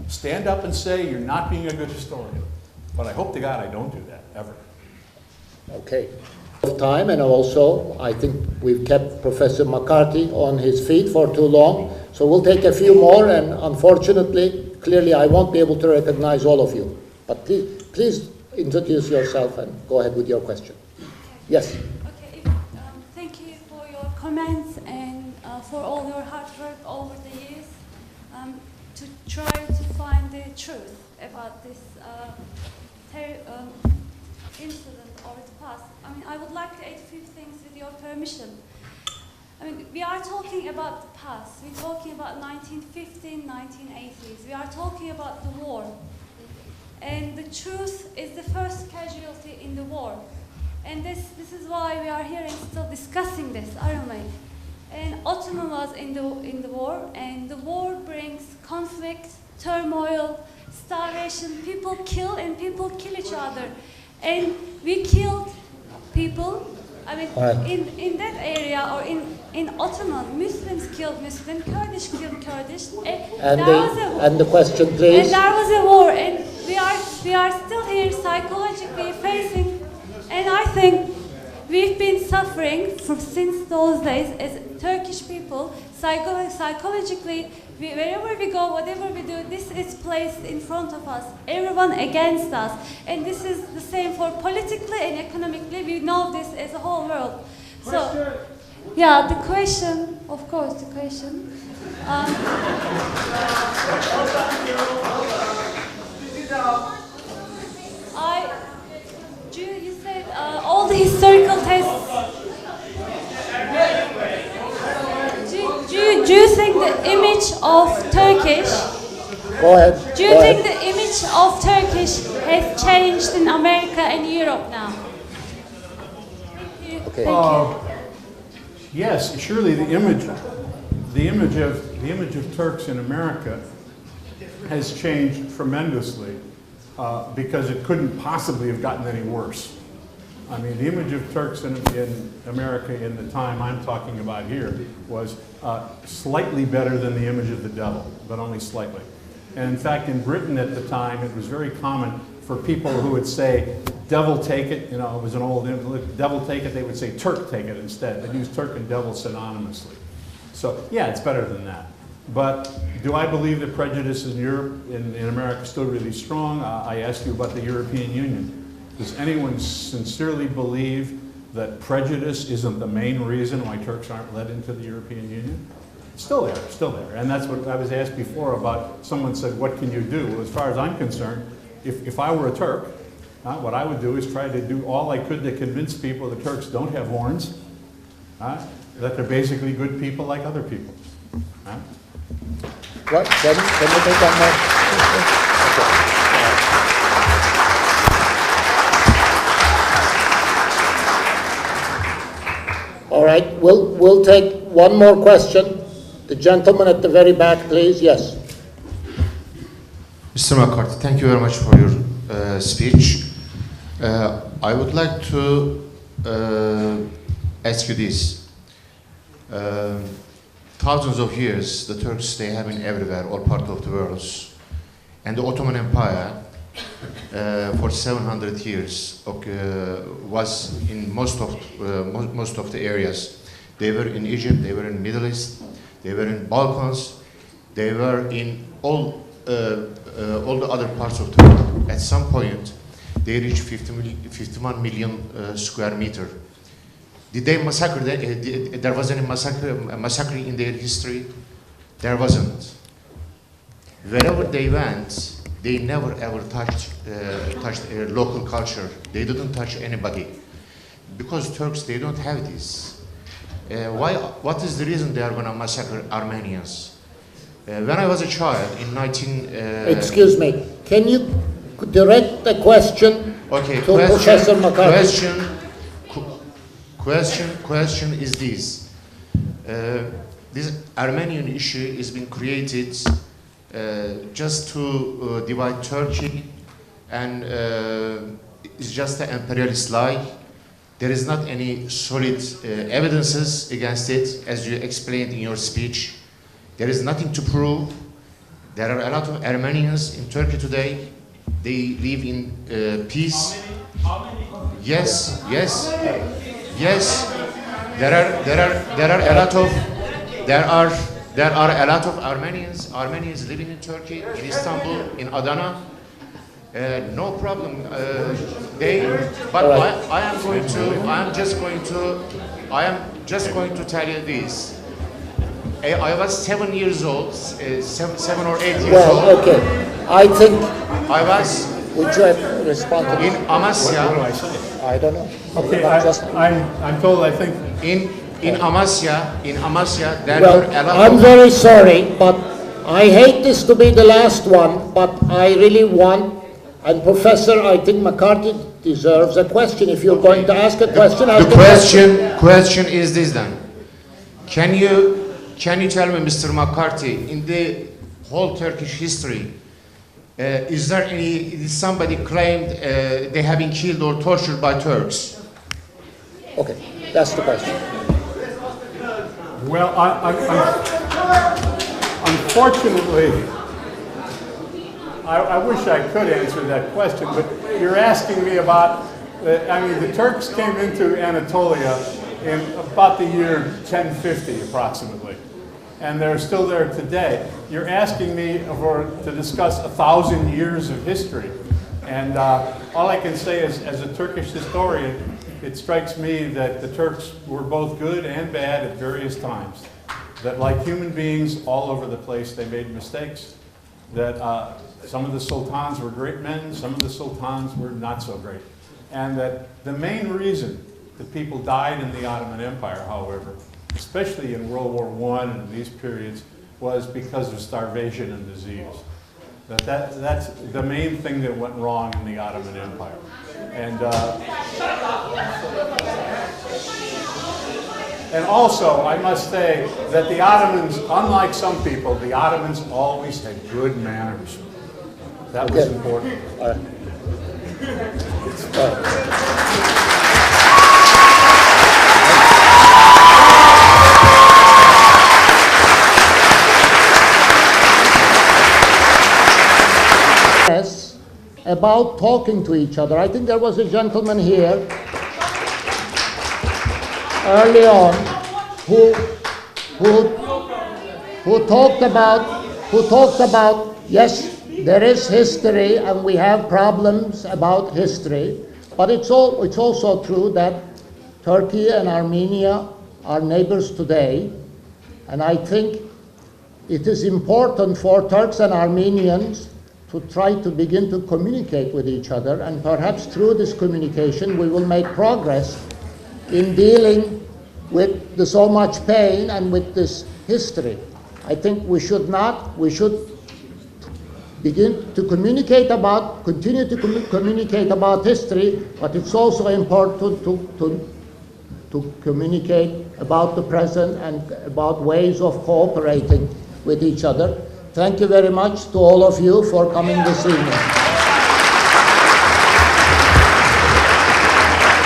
stand up and say you're not being a good historian. But I hope to God I don't do that, ever. Okay. Time, and also I think we've kept Professor McCarthy on his feet for too long, so we'll take a few more, and unfortunately, clearly I won't be able to recognize all of you. But please introduce yourself and go ahead with your question. Yes. Okay. Thank you for your comments and for all your hard work over the years to try to find the truth about this incident or the past. I mean, I would like to add a few things with your permission. I mean, we are talking about the past. We're talking about 1915, 1980s. We are talking about the war. And the truth is the first casualty in the war. And this is why we are here and still discussing this, aren't we? And Ottoman was in the war, and the war brings conflict, turmoil, starvation. People kill and people kill each other. And we killed people. I mean, in that area or in Ottoman, Muslims killed Muslims, Kurdish killed Kurdish. And the question, please. And there was a war, and we are still here psychologically facing. And I think we've been suffering since those days as Turkish people, psychologically. Wherever we go, whatever we do, this is placed in front of us. Everyone against us. And this is the same for politically and economically. We know this as a whole world. So, yeah, the question, of course, the question. You said all the historical tests. Do you think the image of Turkish? Go ahead. Do you think the image of Turkish has changed in America and Europe now? Thank you. Okay. Thank you. Yes, surely the image of Turks in America has changed tremendously because it couldn't possibly have gotten any worse. I mean, the image of Turks in America in the time I'm talking about here was slightly better than the image of the devil, but only slightly. And in fact, in Britain at the time, it was very common for people who would say, devil take it, you know, it was an old, devil take it, they would say Turk take it instead. They'd use Turk and devil synonymously. So, yeah, it's better than that. But do I believe that prejudice in Europe, in America, is still really strong? I asked you about the European Union. Does anyone sincerely believe that prejudice isn't the main reason why Turks aren't let into the European Union? It's still there. And that's what I was asked before about, someone said, what can you do? Well, as far as I'm concerned, if I were a Turk, what I would do is try to do all I could to convince people the Turks don't have horns, that they're basically good people like other people. What? Can you take that more? All right, we'll take one more question. The gentleman at the very back, please. Yes. Mr. McCarthy, thank you very much for your speech. I would like to ask you this. Thousands of years, the Turks, they have been everywhere, all part of the world. And the Ottoman Empire, for 700 years, was in most of the areas. They were in Egypt, they were in Middle East, they were in Balkans, they were in all the other parts of the world. At some point, they reached 51 million square meter. Did they massacre? There was any massacre in their history? There wasn't. Wherever they went, they never ever touched local culture. They didn't touch anybody, because Turks, they don't have this. What is the reason they are going to massacre Armenians? When I was a child in Excuse me, can you direct the question to Professor McCarthy? Question is this. This Armenian issue has been created just to divide Turkey, and it's just an imperialist lie. There is not any solid evidences against it, as you explained in your speech. There is nothing to prove. There are a lot of Armenians in Turkey today. They live in peace. How many? Yes, yes, yes. There are a lot of Armenians living in Turkey, in Istanbul, in Adana. No problem. I am just going to tell you this. I was 7 years old, 7 or 8 years old. Well, okay. I think, I was would you have responded? in What do Amasya. I say? I don't know. Okay, Not just- I'm told, I think, In Amasya, there Well, were a lot I'm of very sorry, but I hate this to be the last one, but I really want, and Professor, I think McCarthy deserves a question. If you're going to ask a question, ask The a question is this then. Can you tell me, Mr. McCarthy, in the whole Turkish history, is somebody claimed they have been killed or tortured by Turks? Okay, that's the question. well, unfortunately, I wish I could answer that question, but you're asking me about, the Turks came into Anatolia in about the year 1050 approximately, and they're still there today. You're asking me to discuss 1,000 years of history, and all I can say is, as a Turkish historian, it strikes me that the Turks were both good and bad at various times. That like human beings all over the place, they made mistakes. That some of the sultans were great men, some of the sultans were not so great. And that the main reason that people died in the Ottoman Empire, however, especially in World War I and these periods, was because of starvation and disease. That's the main thing that went wrong in the Ottoman Empire. And also, I must say that the Ottomans, unlike some people, the Ottomans always had good manners. That was Okay. important. All right. Yes, about talking to each other. I think there was a gentleman here early on who talked about yes, there is history and we have problems about history, but it's also true that Turkey and Armenia are neighbors today, and I think it is important for Turks and Armenians to try to begin to communicate with each other, and perhaps through this communication we will make progress in dealing with the so much pain and with this history. I think we should begin to communicate about, continue to communicate about history, but it's also important to communicate about the present and about ways of cooperating with each other. Thank you very much to all of you for coming this evening.